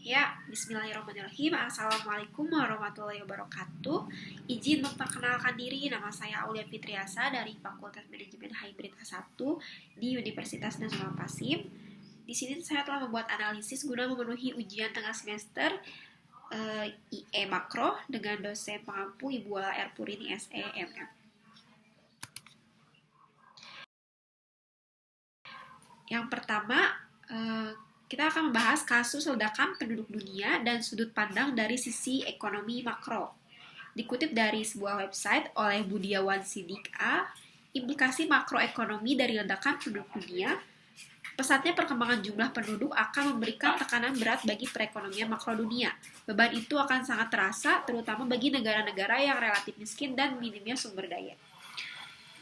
Ya, bismillahirrahmanirrahim. Assalamualaikum warahmatullahi wabarakatuh. Izin memperkenalkan diri, nama saya Aulia Fitriasa dari Fakultas Manajemen Hybrid A1 di Universitas Nasional Pasif. Di sini saya telah membuat analisis guna memenuhi ujian tengah semester IE Makro dengan dosen pengampu Ibu Ala Erpurini SEMM. Yang pertama, kita akan membahas kasus ledakan penduduk dunia dan sudut pandang dari sisi ekonomi makro. Dikutip dari sebuah website oleh Budiawan Sidik A, implikasi makroekonomi dari ledakan penduduk dunia, pesatnya perkembangan jumlah penduduk akan memberikan tekanan berat bagi perekonomian makro dunia. Beban itu akan sangat terasa, terutama bagi negara-negara yang relatif miskin dan minimnya sumber daya.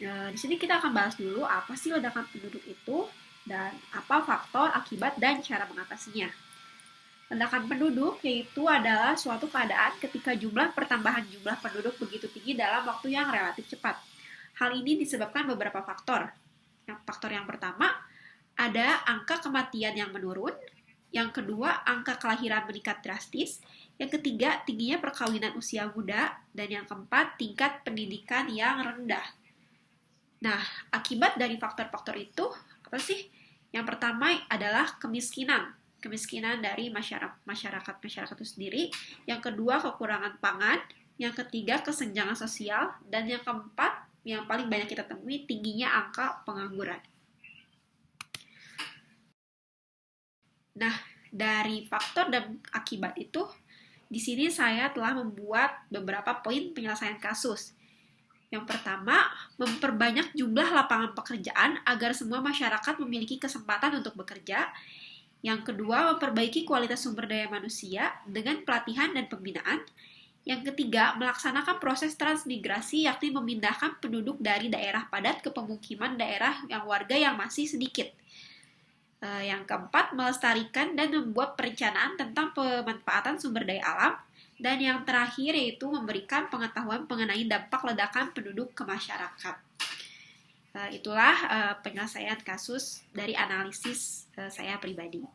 Nah, di sini kita akan bahas dulu apa sih ledakan penduduk itu, dan apa faktor, akibat, dan cara mengatasinya. Ledakan penduduk yaitu adalah suatu keadaan ketika pertambahan jumlah penduduk begitu tinggi dalam waktu yang relatif cepat. Hal ini disebabkan beberapa faktor. Faktor yang pertama, ada angka kematian yang menurun. Yang kedua, angka kelahiran meningkat drastis. Yang ketiga, tingginya perkawinan usia muda. Dan yang keempat, tingkat pendidikan yang rendah. Nah, akibat dari faktor-faktor itu, apa sih? Yang pertama adalah kemiskinan dari masyarakat itu sendiri. Yang kedua, kekurangan pangan. Yang ketiga, kesenjangan sosial. Dan yang keempat, yang paling banyak kita temui, tingginya angka pengangguran. Nah, dari faktor dan akibat itu, di sini saya telah membuat beberapa poin penyelesaian kasus. Yang pertama, memperbanyak jumlah lapangan pekerjaan agar semua masyarakat memiliki kesempatan untuk bekerja. Yang kedua, memperbaiki kualitas sumber daya manusia dengan pelatihan dan pembinaan. Yang ketiga, melaksanakan proses transmigrasi, yakni memindahkan penduduk dari daerah padat ke pemukiman daerah yang warga yang masih sedikit. Yang keempat, melestarikan dan membuat perencanaan tentang pemanfaatan sumber daya alam. Dan yang terakhir yaitu memberikan pengetahuan mengenai dampak ledakan penduduk ke masyarakat. Itulah penyelesaian kasus dari analisis saya pribadi.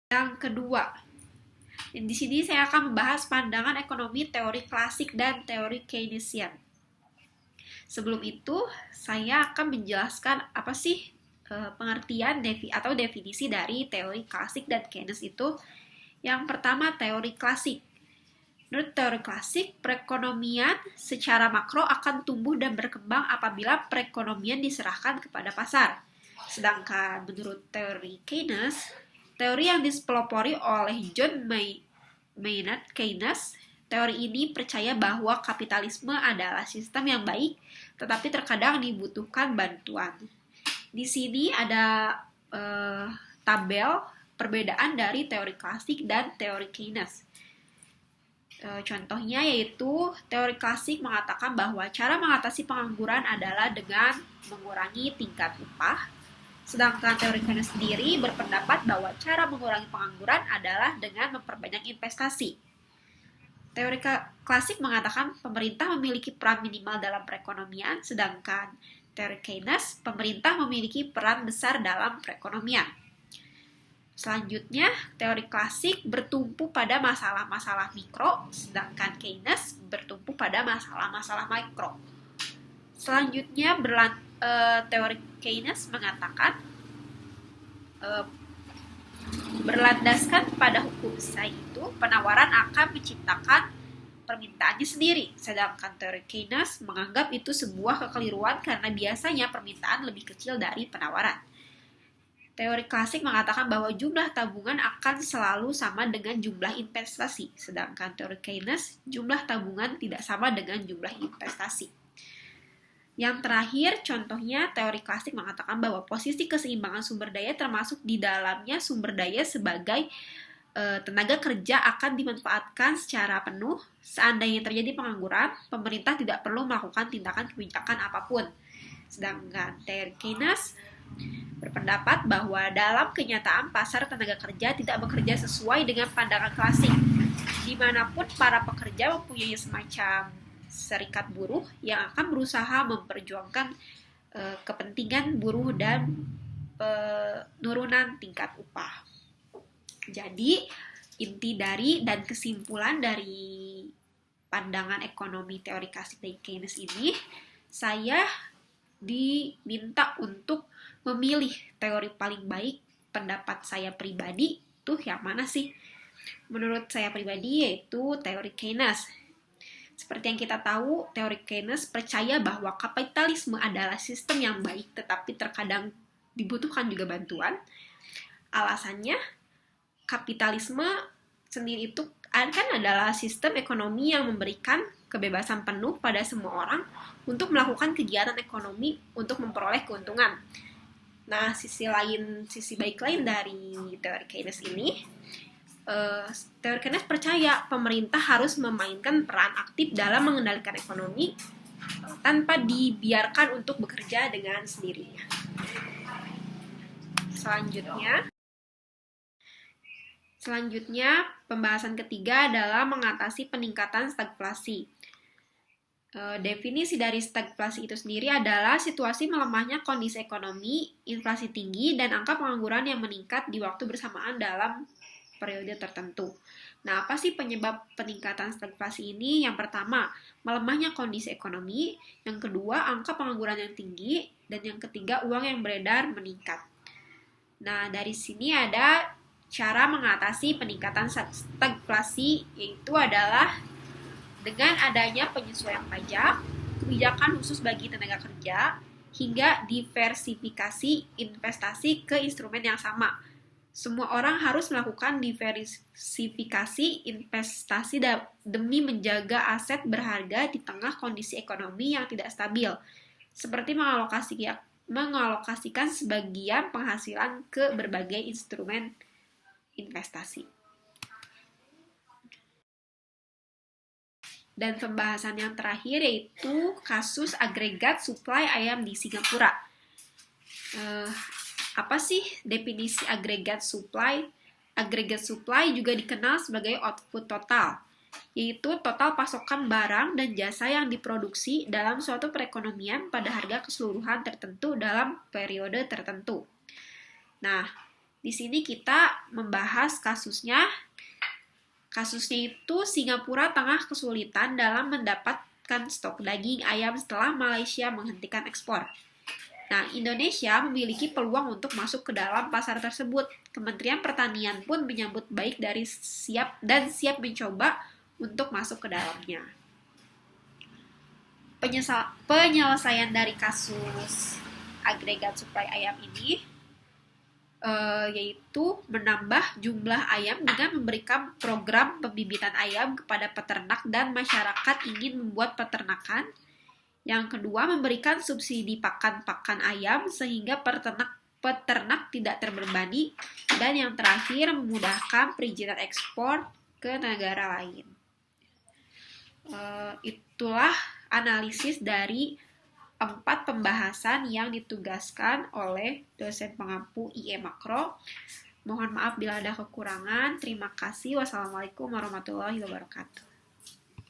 Yang kedua, di sini saya akan membahas pandangan ekonomi teori klasik dan teori Keynesian. Sebelum itu, saya akan menjelaskan apa sih pengertian atau definisi dari teori klasik dan Keynes itu. Yang pertama, teori klasik. Menurut teori klasik, perekonomian secara makro akan tumbuh dan berkembang apabila perekonomian diserahkan kepada pasar. Sedangkan menurut teori Keynes, teori yang dipelopori oleh John Maynard Keynes, teori ini percaya bahwa kapitalisme adalah sistem yang baik, tetapi terkadang dibutuhkan bantuan. Di sini ada tabel perbedaan dari teori klasik dan teori Keynes. Contohnya yaitu teori klasik mengatakan bahwa cara mengatasi pengangguran adalah dengan mengurangi tingkat upah, sedangkan teori Keynes sendiri berpendapat bahwa cara mengurangi pengangguran adalah dengan memperbanyak investasi. Teori klasik mengatakan pemerintah memiliki peran minimal dalam perekonomian, sedangkan teori Keynes, pemerintah memiliki peran besar dalam perekonomian. Selanjutnya, teori klasik bertumpu pada masalah-masalah mikro, sedangkan Keynes bertumpu pada masalah-masalah mikro. Selanjutnya, teori Keynes mengatakan berlandaskan pada hukum supply itu, penawaran akan menciptakan permintaannya sendiri, sedangkan teori Keynes menganggap itu sebuah kekeliruan karena biasanya permintaan lebih kecil dari penawaran. Teori klasik mengatakan bahwa jumlah tabungan akan selalu sama dengan jumlah investasi, sedangkan teori Keynes, jumlah tabungan tidak sama dengan jumlah investasi. Yang terakhir, contohnya teori klasik mengatakan bahwa posisi keseimbangan sumber daya termasuk di dalamnya sumber daya sebagai tenaga kerja akan dimanfaatkan secara penuh. Seandainya terjadi pengangguran, pemerintah tidak perlu melakukan tindakan kebijakan apapun. Sedangkan teori Keynes berpendapat bahwa dalam kenyataan pasar tenaga kerja tidak bekerja sesuai dengan pandangan klasik. Dimanapun para pekerja mempunyai semacam serikat buruh yang akan berusaha memperjuangkan kepentingan buruh dan penurunan tingkat upah. Jadi, inti dari dan kesimpulan dari pandangan ekonomi teori kasih dari Keynes ini, saya diminta untuk memilih teori paling baik. Pendapat saya pribadi tuh yang mana sih? Menurut saya pribadi yaitu teori Keynes. Seperti yang kita tahu, teori Keynes percaya bahwa kapitalisme adalah sistem yang baik, tetapi terkadang dibutuhkan juga bantuan. Alasannya, kapitalisme sendiri itu kan adalah sistem ekonomi yang memberikan kebebasan penuh pada semua orang untuk melakukan kegiatan ekonomi untuk memperoleh keuntungan. Nah, sisi baik lain dari teori Keynes ini, teori Keynes percaya pemerintah harus memainkan peran aktif dalam mengendalikan ekonomi tanpa dibiarkan untuk bekerja dengan sendirinya. Selanjutnya, pembahasan ketiga adalah mengatasi peningkatan stagflasi. Definisi dari stagflasi itu sendiri adalah situasi melemahnya kondisi ekonomi, inflasi tinggi, dan angka pengangguran yang meningkat di waktu bersamaan dalam periode tertentu. Nah, apa sih penyebab peningkatan stagflasi ini? Yang pertama, melemahnya kondisi ekonomi. Yang kedua, angka pengangguran yang tinggi. Dan yang ketiga, uang yang beredar meningkat. Nah, dari sini ada cara mengatasi peningkatan stagflasi, yaitu adalah dengan adanya penyesuaian pajak, kebijakan khusus bagi tenaga kerja, hingga diversifikasi investasi ke instrumen yang sama. Semua orang harus melakukan diversifikasi investasi demi menjaga aset berharga di tengah kondisi ekonomi yang tidak stabil, seperti mengalokasikan sebagian penghasilan ke berbagai instrumen investasi. Dan pembahasan yang terakhir yaitu kasus agregat supply ayam di Singapura. Apa sih definisi agregat supply? Agregat supply juga dikenal sebagai output total, yaitu total pasokan barang dan jasa yang diproduksi dalam suatu perekonomian pada harga keseluruhan tertentu dalam periode tertentu. Nah, di sini kita membahas kasusnya. Kasusnya itu Singapura tengah kesulitan dalam mendapatkan stok daging ayam setelah Malaysia menghentikan ekspor. Nah, Indonesia memiliki peluang untuk masuk ke dalam pasar tersebut. Kementerian Pertanian pun menyambut baik dari siap mencoba untuk masuk ke dalamnya. Penyelesaian dari kasus agregat supply ayam ini yaitu menambah jumlah ayam dengan memberikan program pembibitan ayam kepada peternak dan masyarakat ingin membuat peternakan. Yang kedua, memberikan subsidi pakan ayam sehingga peternak tidak terbebani. Dan yang terakhir, memudahkan perizinan ekspor ke negara lain. Itulah analisis dari 4 pembahasan yang ditugaskan oleh dosen pengampu IE Makro. Mohon maaf bila ada kekurangan. Terima kasih. Wassalamualaikum warahmatullahi wabarakatuh.